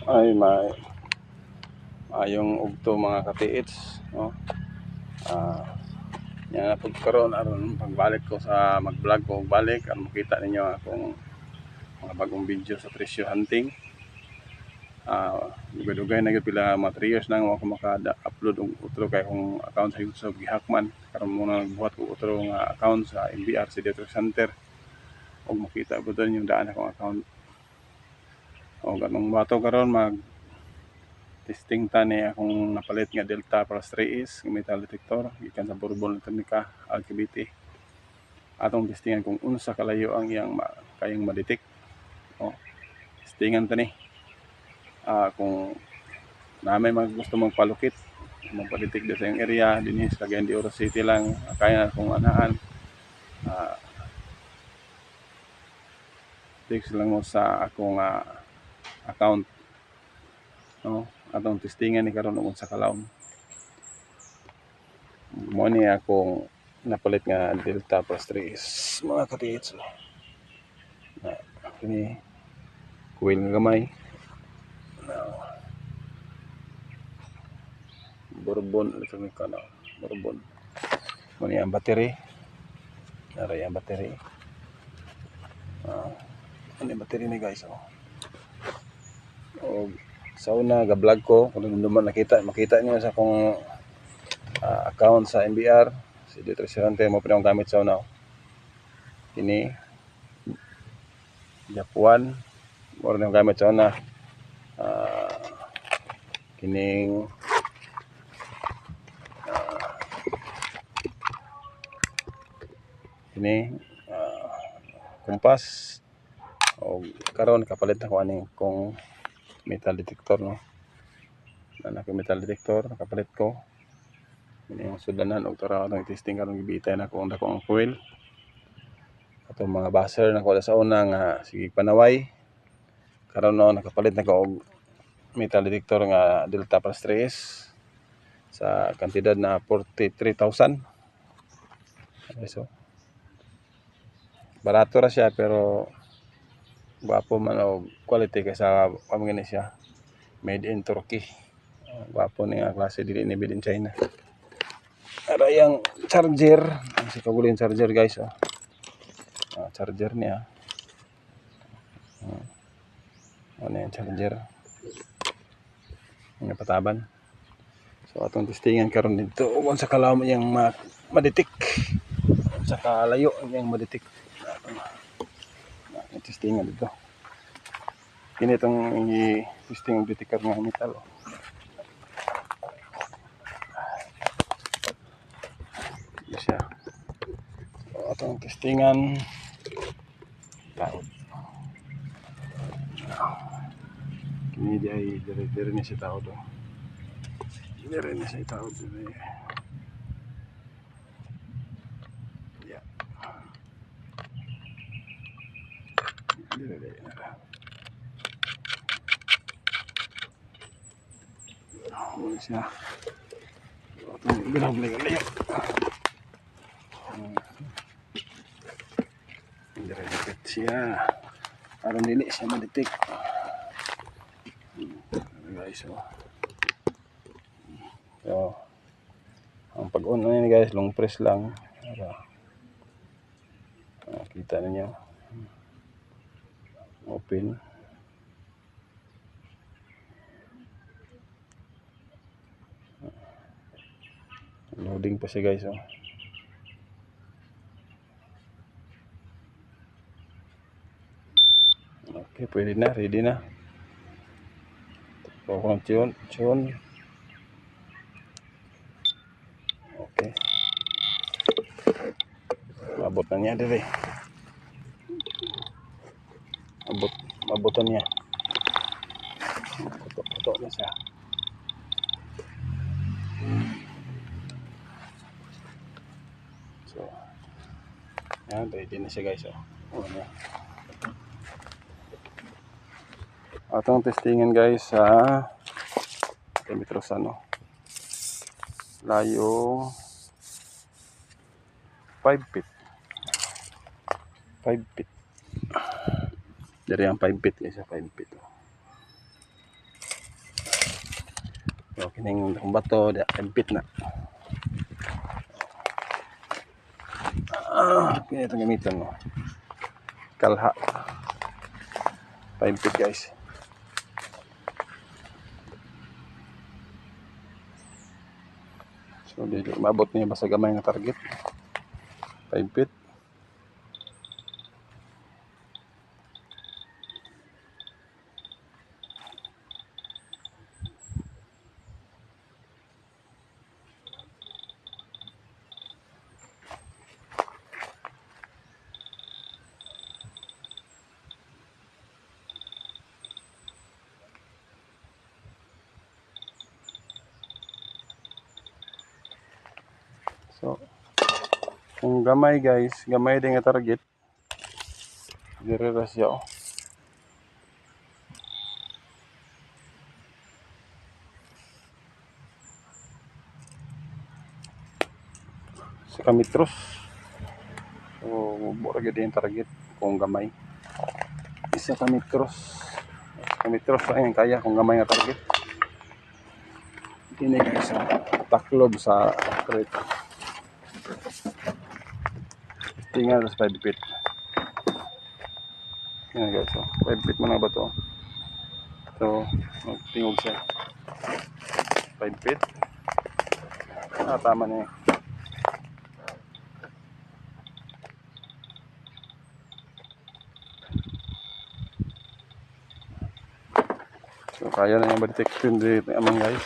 ay mayong ugto mga katiits, no? Yan na pagkaroon aron pagbalik ko sa mag-vlog ko balik aron makita ninyo akong mga bagong video sa presyo hunting. Dugay-dugay na gyud pila mga 3 years nang ako maka-upload og otro kay akong account sa YouTube gihakman karon muna nagbuhat ko otro nga account sa MBR si Dieter Center og makita pud ninyo daan akong account. O ganong bato karon mag testing tani akong napalit nga Delta Plus 3S metal detector gikan sa Bourbon Electronica Alkibiti. Atong testingan kung unsa kalayo ang iyang kayang ma-detect. Testingan tani. Kung namin gusto magpalukit, magpa-detect sa iyong area dinhi sa Cagayan de Oro City lang kaya na kung anahan. Text lang mo sa akong account, no? Atong testingan ni karon ug sa kalawon. Mo ni akong napalit nga Delta Plus 3S mga katiits. Kini coil nga gamay. Bourbon Electronica na Bourbon. Mo ni ang battery. Naray ang battery. Ano yung battery ni guys, o sa una ga-vlog ko kung naman makita niyo sa akong account sa MBR si Dieter Center mo pinang gamit sa una kini Japuan mo rin yung gamit sa una kining kumpas o karon kapalit na ko ani kung metal detector, no? Anak metal detector nakapalit ko ini yung sudanan og tara atong testing karon gibitay na ko ang dako ang coil atong mga buzzer na ko sa una nga sige panaway karon no nakapalit na ko og metal detector nga Delta Plus 3S sa kantidad na 43,000. So barato ra siya pero gwapo man og quality kaysa pamingani siya made in Turkey. Gwapo ni nga klase dili ni made in China. Ara yang charger, ang sikagulin charger guys, charger niya. Ano yung charger? Ang pataban. So atong testingan karon dito kung sa kalaw mo yang ma-detect. Sa kalayo yang ma-detect. Testingan dito. Kini itong testing ng detector ng metal. Ito siya. So atong testingan taod. Kini di ay dire ni si taod. Dire ni si taod. Ya. Dire na. Ano siya? Atong bilog layo. Dire siya. Aron dili siya ma-detect. Guys, so ang pag-on na guys, long press lang. Kita ninyo. Open. Loading pa siya guys, Okay, pwede na, ready na. Kung tune. Okay. Mabot na niya dire. Mabutan niya. Puto na siya. So, yan, ready na siya guys, Atong testingan guys sa metros layo 5 feet. 5 feet. Dari ang 5 feet guys, 5 feet. So kining akong bato da impit na. Kini itong gamiton mo. Kalha. Paimpit guys. So dili maabot niya basta gamay nga target. Paimpit. So, kung gamay guys, gamay din nga target. Dire ra siya. Sa kamitros. So, mura gyud yung target kung gamay. Isa kamitros. Sa kamitros lang yung kaya kung gamay nga target. Kini guys, taklob sa crate. Tingnan sa 5 feet. Yan guys, so 5 feet mo na ba to? So, tingog siya. 5 feet. Tama na yun. So, kaya na yung ma-detect yun dito amang guys.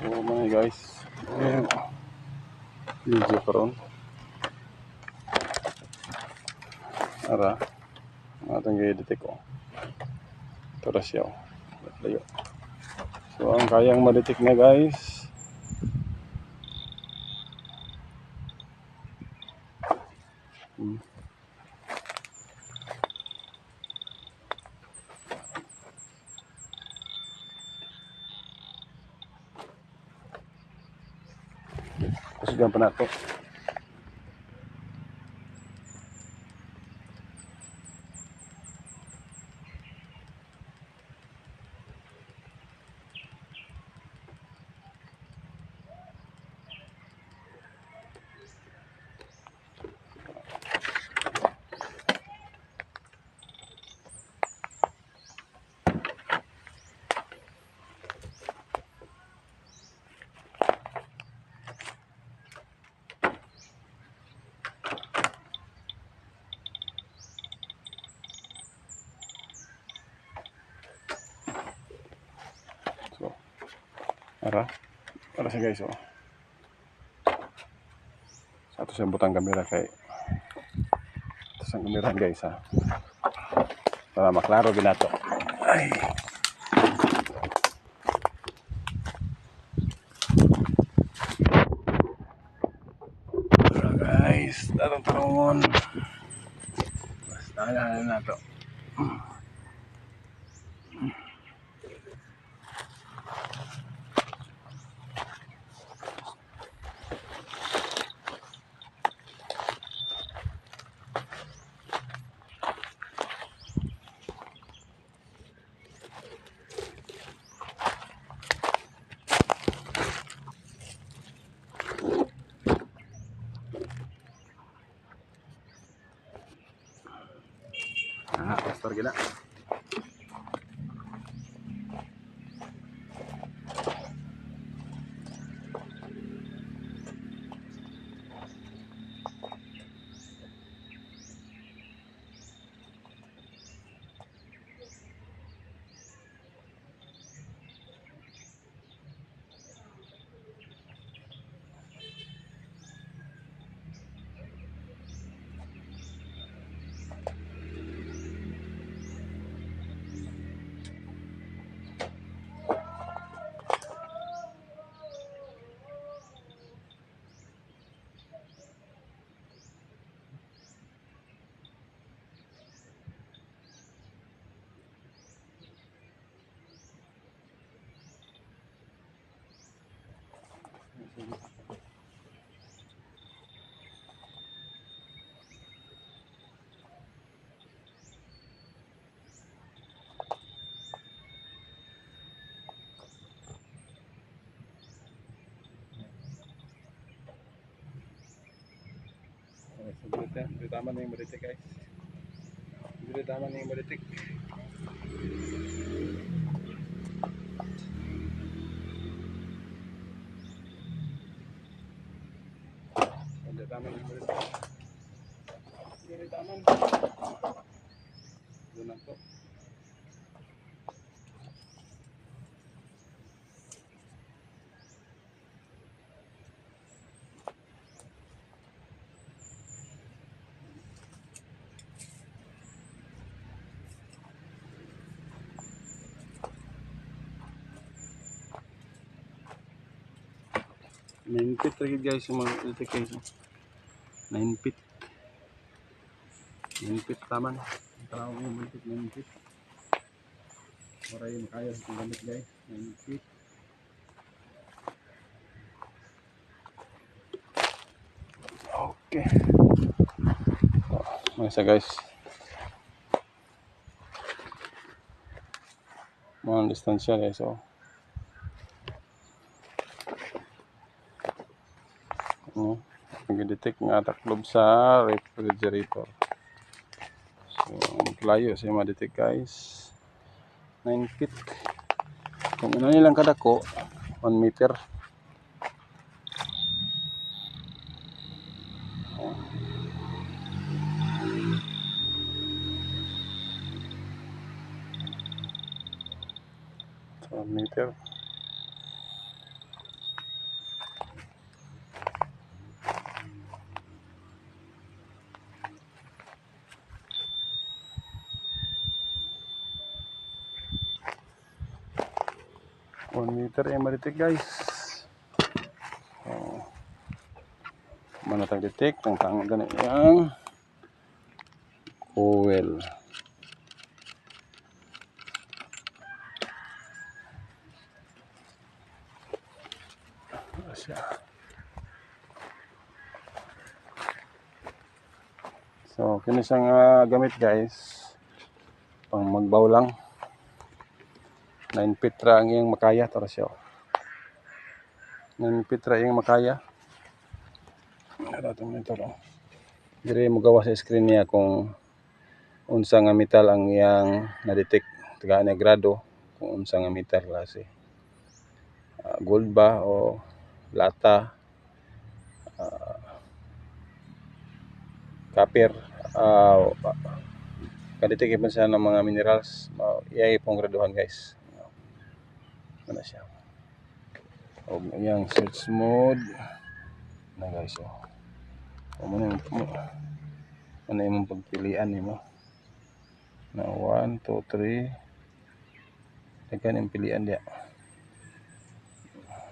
So mga guys, ayan, video karon. Ara, atong i-detect ko. Ito siya. Layo. So ang kayang ma-detect na guys, kasugan pa nato. So, ara siya guys, oh. Sa ato siyang butang kamera kay ito siyang kamera guys, ha. Para maklaro ginato. Ay. Ara guys, datong tangon. Basta na to. start gina. Dito tama na yung balitik guys. Dito tama na yung balitik. Dito tama na yung balitik. Dito tama na. Doon lang to. Nainpit lagi guys yung mga balitik guys. Nainpit. Nainpit taman. Tawag yung balitik nainpit. Maray makaya sa gamit guys. Nainpit. Okay. Mga guys. Mga distansya guys. So, nag-detect nga taklob sa refrigerator. So, layo sa ma-detect guys. 9 feet. Kung ano nilang kadako, 1 meter. So, 1 meter. Meter yung ma-detect guys. So, mana tag-detect ang tangan gani yang coil. So, kini siyang gamit guys. Pang magbaw lang. 9 feet ra ang iyang makaya tara siya. 9 feet ra iyang makaya. Dato nito lang. Dire mo gawa sa screen niya kung unsa nga metal ang iyang na-detect taga na grado kung unsa nga metal klase. Gold ba o lata, copper, kadetect man siya ng mga minerals. Iyay pong graduhan guys. Ano siya. O iyang search mode na guys. O muna yung pagpilian nimo na 1, 2, 3 daghan yung pilian dia.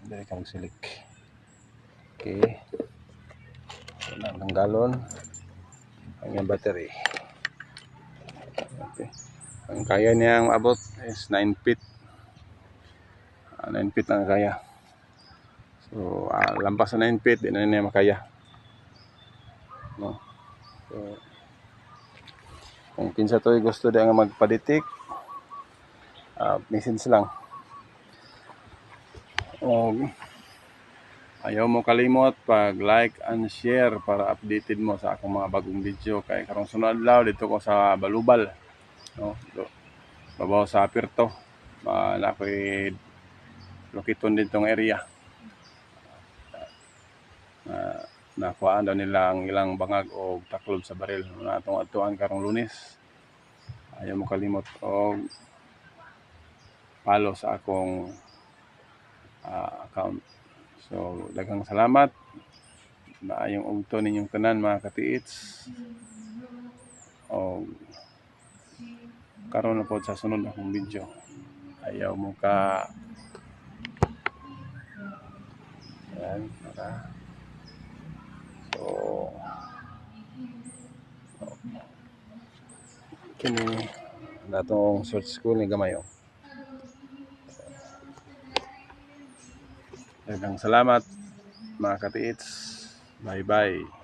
Dili ka mag-select. Okay. So, ang galon ang yung battery. Okay. Ang kaya niyang abot is 9 feet. 9 feet lang kaya. So, lampas sa 9 feet, di na niya makaya. No? So, kung kinsa to gusto di nga magpaditik, message lang. Ayaw mo kalimot pag like and share para updated mo sa akong mga bagong video. Kay karong sunod adlaw dito ko sa Balubal. no, babaw sa Aperto, na ako'y lokiton din tong area. Nakuhaan daw nila ang ilang bangag o taklob sa baril na atong atuan karong Lunes. Ayaw mo kalimot og follow sa akong account. So daghang salamat. Maayong ugto ninyong tanan mga katiits. O karon na po sa sunod akong video. Ayaw mo ka yan, so kini natong search school ni Gamayo. Daghang salamat mga katiits. Bye bye.